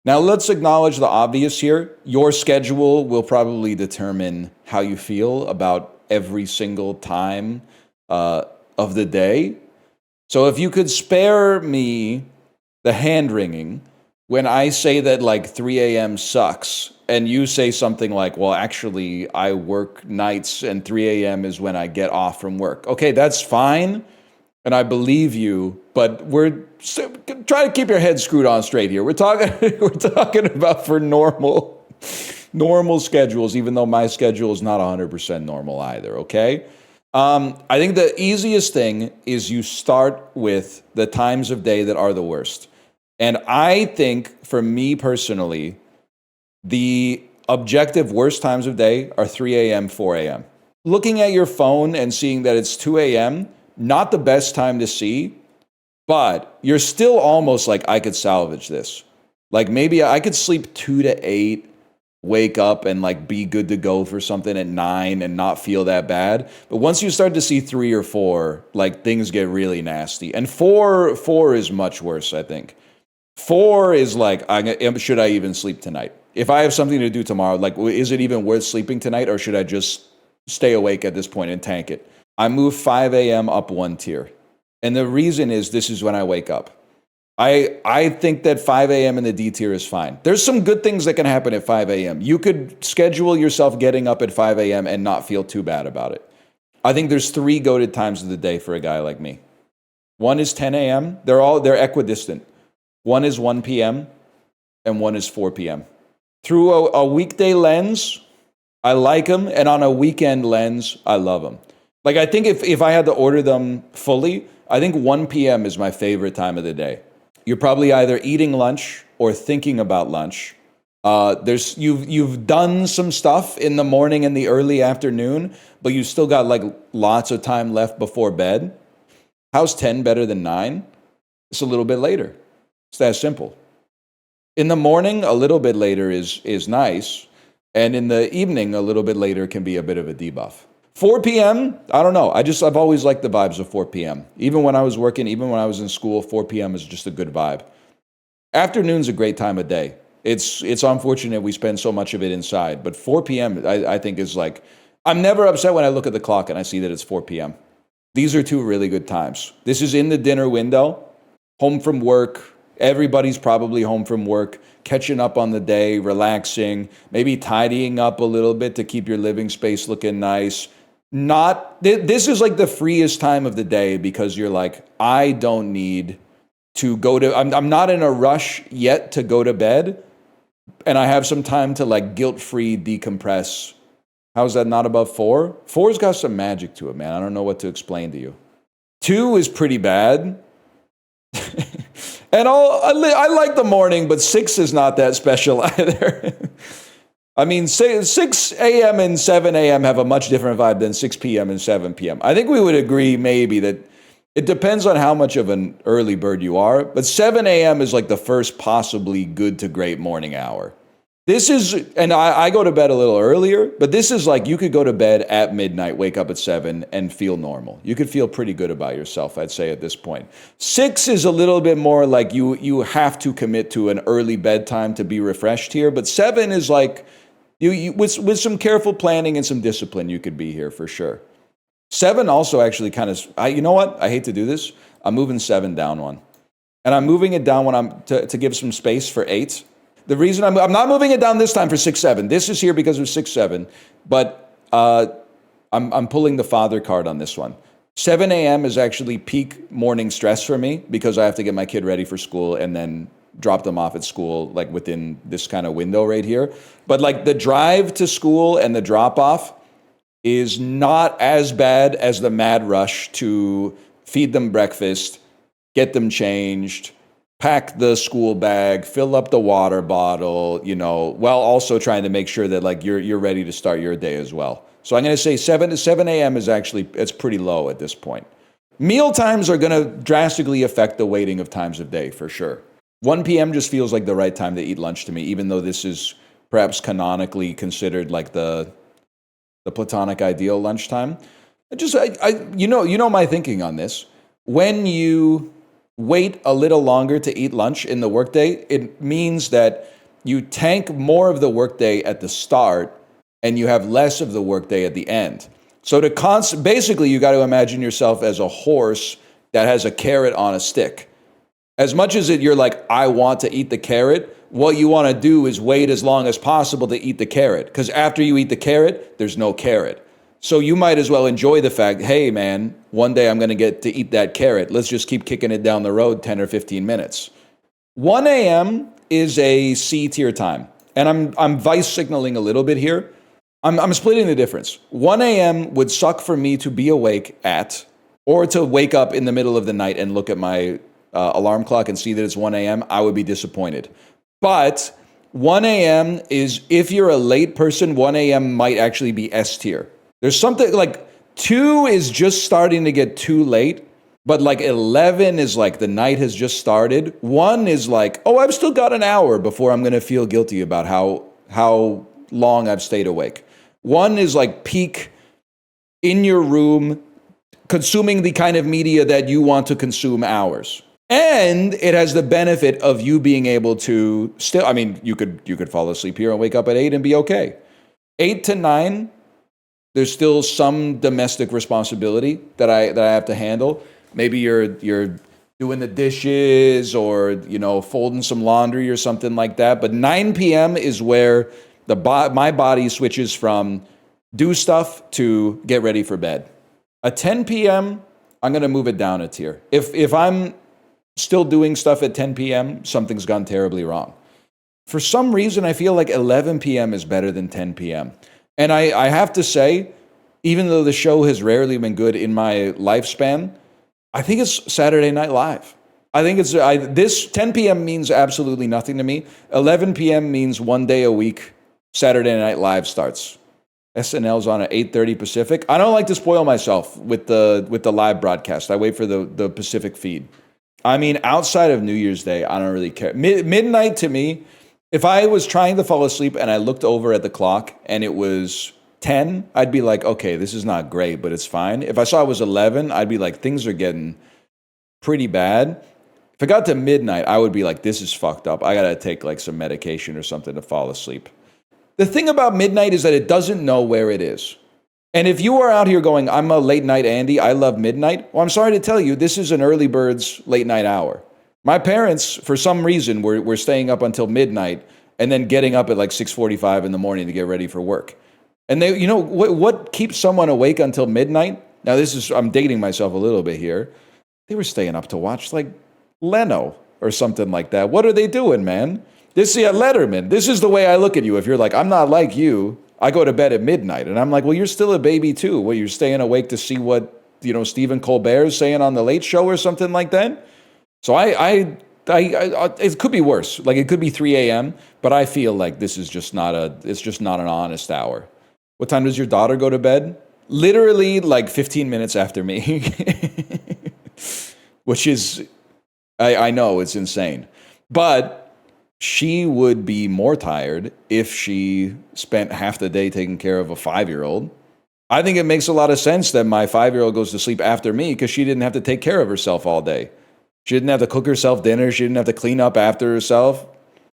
Now, let's acknowledge the obvious here. Your schedule will probably determine how you feel about every single time of the day. So if you could spare me the hand wringing when I say that like 3 a.m. sucks, and you say something like, well, actually, I work nights and 3 a.m. is when I get off from work. Okay, that's fine. And I believe you, but try to keep your head screwed on straight here. We're talking we're talking about for normal schedules, even though my schedule is not 100% normal either, okay? I think the easiest thing is you start with the times of day that are the worst. And I think, for me personally, the objective worst times of day are 3 a.m., 4 a.m. Looking at your phone and seeing that it's 2 a.m., not the best time to see, but you're still almost like, I could salvage this. Like maybe I could sleep 2 to 8, wake up and like be good to go for something at 9 and not feel that bad. But once you start to see 3 or 4, like things get really nasty. And four is much worse, I think. 4 is like, should I even sleep tonight? If I have something to do tomorrow, like, is it even worth sleeping tonight, or should I just stay awake at this point and tank it? I move 5 a.m. up 1 tier. And the reason is this is when I wake up. I think that 5 a.m. in the D tier is fine. There's some good things that can happen at 5 a.m. You could schedule yourself getting up at 5 a.m. and not feel too bad about it. I think there's 3 goated times of the day for a guy like me. One is 10 a.m. They're equidistant. One is 1 p.m. and one is 4 p.m. Through a weekday lens, I like them. And on a weekend lens, I love them. Like, I think if I had to order them fully, I think 1 p.m. is my favorite time of the day. You're probably either eating lunch or thinking about lunch. You've done some stuff in the morning and the early afternoon, but you still got like lots of time left before bed. How's 10 better than 9? It's a little bit later. It's that simple. In the morning, a little bit later is nice, and in the evening, a little bit later can be a bit of a debuff. 4 p.m., I don't know. I've always liked the vibes of 4 p.m. Even when I was working, even when I was in school, 4 p.m. is just a good vibe. Afternoon's a great time of day. It's unfortunate we spend so much of it inside, but 4 p.m. I think is like, I'm never upset when I look at the clock and I see that it's 4 p.m. These are 2 really good times. This is in the dinner window, home from work. Everybody's probably home from work, catching up on the day, relaxing, maybe tidying up a little bit to keep your living space looking nice. This is like the freest time of the day because you're like, I don't need to go to, I'm not in a rush yet to go to bed, and I have some time to like guilt-free decompress. How's that not above 4? 4's got some magic to it, man. I don't know what to explain to you. 2 is pretty bad. And I like the morning, but 6 is not that special either. I mean, 6 a.m. and 7 a.m. have a much different vibe than 6 p.m. and 7 p.m. I think we would agree maybe that it depends on how much of an early bird you are, but 7 a.m. is like the first possibly good to great morning hour. This is, and I go to bed a little earlier, but this is like you could go to bed at midnight, wake up at 7, and feel normal. You could feel pretty good about yourself, I'd say, at this point. 6 is a little bit more like you have to commit to an early bedtime to be refreshed here, but 7 is like, you with some careful planning and some discipline, you could be here for sure. 7 also actually kind of, you know what? I hate to do this. I'm moving 7 down 1. And I'm moving it down when I'm to give some space for 8. The reason I'm not moving it down this time for 6, 7. This is here because of 6, 7. But I'm pulling the father card on this one. 7 a.m. is actually peak morning stress for me because I have to get my kid ready for school and then drop them off at school like within this kind of window right here. But like the drive to school and the drop off is not as bad as the mad rush to feed them breakfast, get them changed, pack the school bag, fill up the water bottle, while also trying to make sure that like you're ready to start your day as well. So I'm going to say 7 a.m. is actually, it's pretty low at this point. Meal times are going to drastically affect the weighting of times of day for sure. 1 p.m. just feels like the right time to eat lunch to me, even though this is perhaps canonically considered like the platonic ideal lunchtime. You know my thinking on this. When you wait a little longer to eat lunch in the workday, it means that you tank more of the workday at the start and you have less of the workday at the end. So basically, you got to imagine yourself as a horse that has a carrot on a stick. As much as you're like, I want to eat the carrot, what you want to do is wait as long as possible to eat the carrot. Because after you eat the carrot, there's no carrot. So you might as well enjoy the fact, hey man, one day I'm going to get to eat that carrot. Let's just keep kicking it down the road 10 or 15 minutes. 1 a.m. is a C tier time. And I'm vice signaling a little bit here. I'm splitting the difference. 1 a.m. would suck for me to be awake at, or to wake up in the middle of the night and look at my alarm clock and see that it's 1 a.m., I would be disappointed. But 1 a.m. is, if you're a late person, 1 a.m. might actually be S tier. There's something like 2 is just starting to get too late, but like 11 is like the night has just started. 1 is like, oh, I've still got an hour before I'm going to feel guilty about how long I've stayed awake. 1 is like peak in your room, consuming the kind of media that you want to consume hours. And it has the benefit of you being able to still, I mean, you could fall asleep here and wake up at 8 and be okay. 8 to 9, there's still some domestic responsibility that I have to handle. Maybe you're doing the dishes or, folding some laundry or something like that. But 9 p.m. is where my body switches from do stuff to get ready for bed. At 10 p.m., I'm going to move it down a tier. If I'm still doing stuff at 10 p.m., something's gone terribly wrong. For some reason, I feel like 11 p.m. is better than 10 p.m. And I have to say, even though the show has rarely been good in my lifespan, I think it's Saturday Night Live. I think this 10 p.m. means absolutely nothing to me. 11 p.m. means one day a week. Saturday Night Live starts. SNL's on at 8:30 Pacific. I don't like to spoil myself with the live broadcast. I wait for the Pacific feed. I mean, outside of New Year's Day, I don't really care. Midnight to me, if I was trying to fall asleep and I looked over at the clock and it was 10, I'd be like, okay, this is not great, but it's fine. If I saw it was 11, I'd be like, things are getting pretty bad. If it got to midnight, I would be like, this is fucked up. I got to take like some medication or something to fall asleep. The thing about midnight is that it doesn't know where it is. And if you are out here going, I'm a late night Andy, I love midnight, well, I'm sorry to tell you, this is an early bird's late night hour. My parents, for some reason, were staying up until midnight and then getting up at like 6:45 in the morning to get ready for work. And they, what keeps someone awake until midnight? Now I'm dating myself a little bit here. They were staying up to watch like Leno or something like that. What are they doing, man? Letterman. This is the way I look at you. If you're like, I'm not like you, I go to bed at midnight. And I'm like, well, you're still a baby too. Well, you're staying awake to see what, Stephen Colbert's saying on the Late Show or something like that. So it could be worse. Like it could be 3 a.m., but I feel like this is it's just not an honest hour. What time does your daughter go to bed? Literally like 15 minutes after me, which is, I know it's insane, but she would be more tired if she spent half the day taking care of a 5-year-old. I think it makes a lot of sense that my 5-year-old goes to sleep after me because she didn't have to take care of herself all day. She didn't have to cook herself dinner. She didn't have to clean up after herself.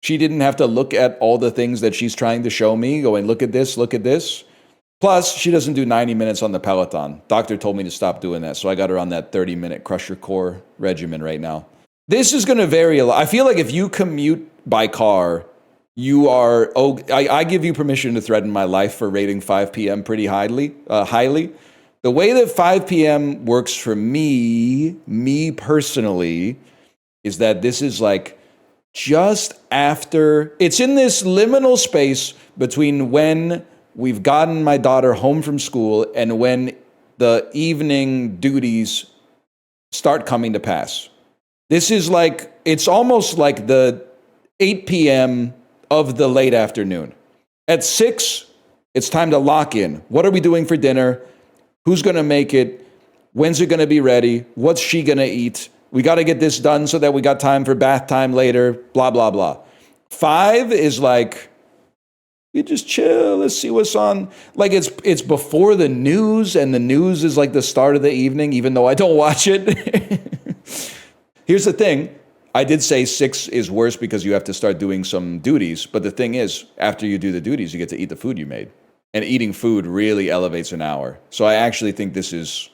She didn't have to look at all the things that she's trying to show me, going, look at this, look at this. Plus, she doesn't do 90 minutes on the Peloton. Doctor told me to stop doing that, so I got her on that 30-minute crush your core regimen right now. This is going to vary a lot. I feel like if you commute by car, I give you permission to threaten my life for rating 5 p.m. pretty highly. The way that 5 p.m. works for me personally, is that this is like just after, it's in this liminal space between when we've gotten my daughter home from school and when the evening duties start coming to pass. This is like, it's almost like the 8 p.m. of the late afternoon. At 6, it's time to lock in. What are we doing for dinner? Who's going to make it? When's it going to be ready? What's she going to eat? We got to get this done so that we got time for bath time later, blah, blah, blah. 5 is like, you just chill, let's see what's on. Like it's before the news, and the news is like the start of the evening, even though I don't watch it. Here's the thing. I did say 6 is worse because you have to start doing some duties. But the thing is, after you do the duties, you get to eat the food you made. And eating food really elevates an hour. So I actually think this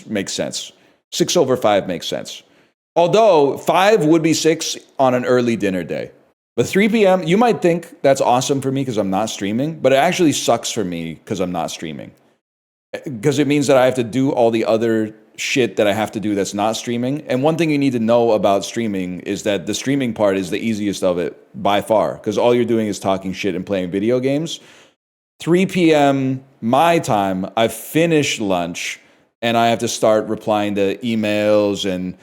makes sense. 6/5 makes sense. Although 5 would be 6 on an early dinner day. But 3 p.m., you might think that's awesome for me because I'm not streaming, but it actually sucks for me because I'm not streaming. Because it means that I have to do all the other shit that I have to do that's not streaming. And one thing you need to know about streaming is that the streaming part is the easiest of it by far, because all you're doing is talking shit and playing video games. 3 p.m. my time, I've finished lunch, and I have to start replying to emails and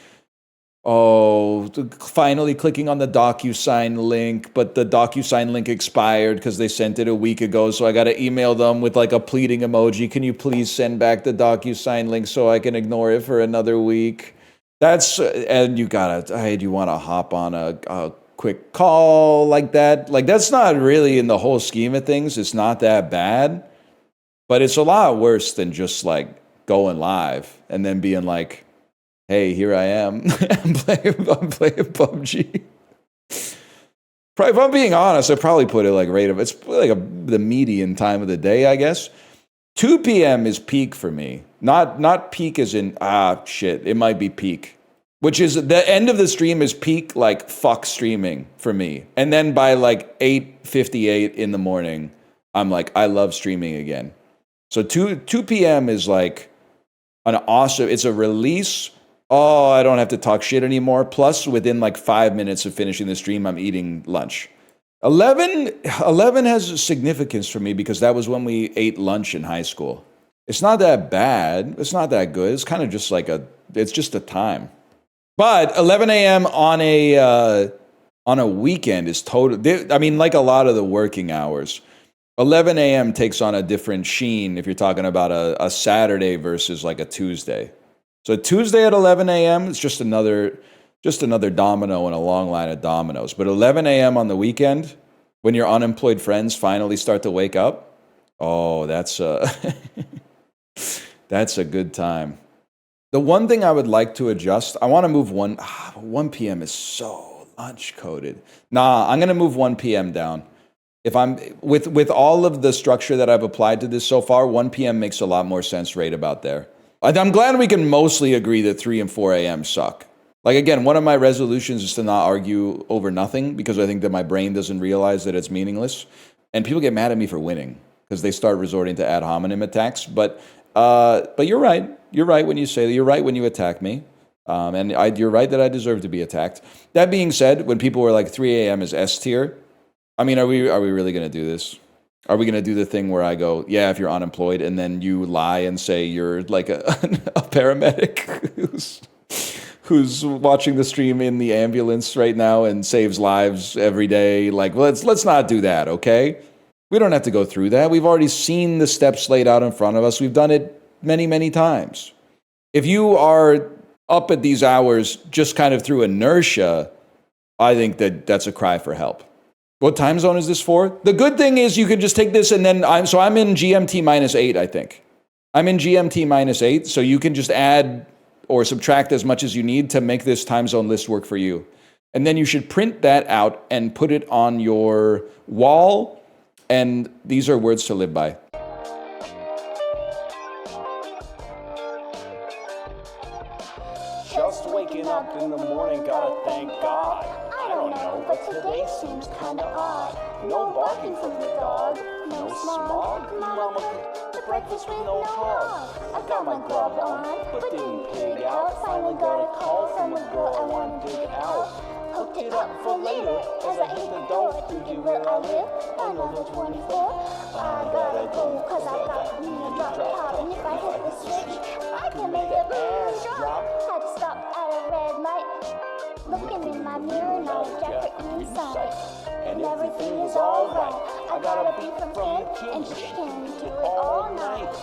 finally clicking on the DocuSign link, but the DocuSign link expired because they sent it a week ago, so I got to email them with like a pleading emoji. Can you please send back the DocuSign link so I can ignore it for another week? And you want to hop on a quick call like that. Like, that's not really, in the whole scheme of things, it's not that bad, but it's a lot worse than just like going live and then being like, hey, here I am. I'm playing PUBG. If I'm being honest, I'd probably put it like it's like the median time of the day, I guess. 2 p.m. is peak for me. Not peak as in, it might be peak. Which is, the end of the stream is peak, like, fuck streaming for me. And then by like 8:58 in the morning, I'm like, I love streaming again. So 2 p.m. is like it's a release. Oh, I don't have to talk shit anymore. Plus, within like 5 minutes of finishing the stream, I'm eating lunch. 11 has significance for me because that was when we ate lunch in high school. It's not that bad. It's not that good. It's kind of just like it's just a time. But 11 a.m. on a weekend is like a lot of the working hours. 11 a.m. takes on a different sheen if you're talking about a Saturday versus like a Tuesday. So Tuesday at 11 a.m. is just another domino in a long line of dominoes. But 11 a.m. on the weekend, when your unemployed friends finally start to wake up, that's a good time. The one thing I would like to adjust, I want to move 1 p.m. is so lunch coded. I'm going to move 1 p.m. down. If I'm with all of the structure that I've applied to this so far, 1 p.m. makes a lot more sense right about there. I'm glad we can mostly agree that 3 and 4 a.m. suck. Like, again, one of my resolutions is to not argue over nothing because I think that my brain doesn't realize that it's meaningless. And people get mad at me for winning because they start resorting to ad hominem attacks. But you're right. You're right when you say that. You're right when you attack me. You're right that I deserve to be attacked. That being said, when people were like 3 a.m. is S tier, I mean, are we really going to do this? Are we going to do the thing where I go, yeah, if you're unemployed, and then you lie and say you're like a paramedic who's watching the stream in the ambulance right now and saves lives every day? Like, let's not do that, okay? We don't have to go through that. We've already seen the steps laid out in front of us. We've done it many, many times. If you are up at these hours just kind of through inertia, I think that's a cry for help. What time zone is this for? The good thing is you can just take this and then I'm in GMT -8, I think. I'm in GMT -8, so you can just add or subtract as much as you need to make this time zone list work for you. And then you should print that out and put it on your wall, and these are words to live by. Just waking up in the morning, gotta thank God. I don't know, but today seems kinda odd. No barking from the dog, no smog. Mama cooked breakfast with no hog. I got my grub on, but didn't pig out. Finally got a call from a girl I wanna dig out. Hooked it up for later, as I hit the door. Thinking where I live, on level 24. I gotta go, cause I got me a drop top. And if I hit the switch, I can make a ass drop. Had to stop at a red light. Looking in my mirror, now a jacket inside. And everything is alright. I got a beat from Finn, and she can do it all night.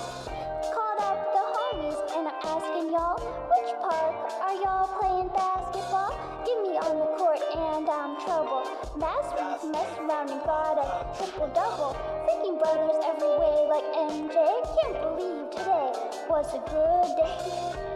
Called up the homies, and I'm asking y'all, which park are y'all playing basketball? Get me on the court, and I'm trouble. Last week, messed around and got a triple-double. Freaking brothers every way like MJ. Can't believe today was a good day.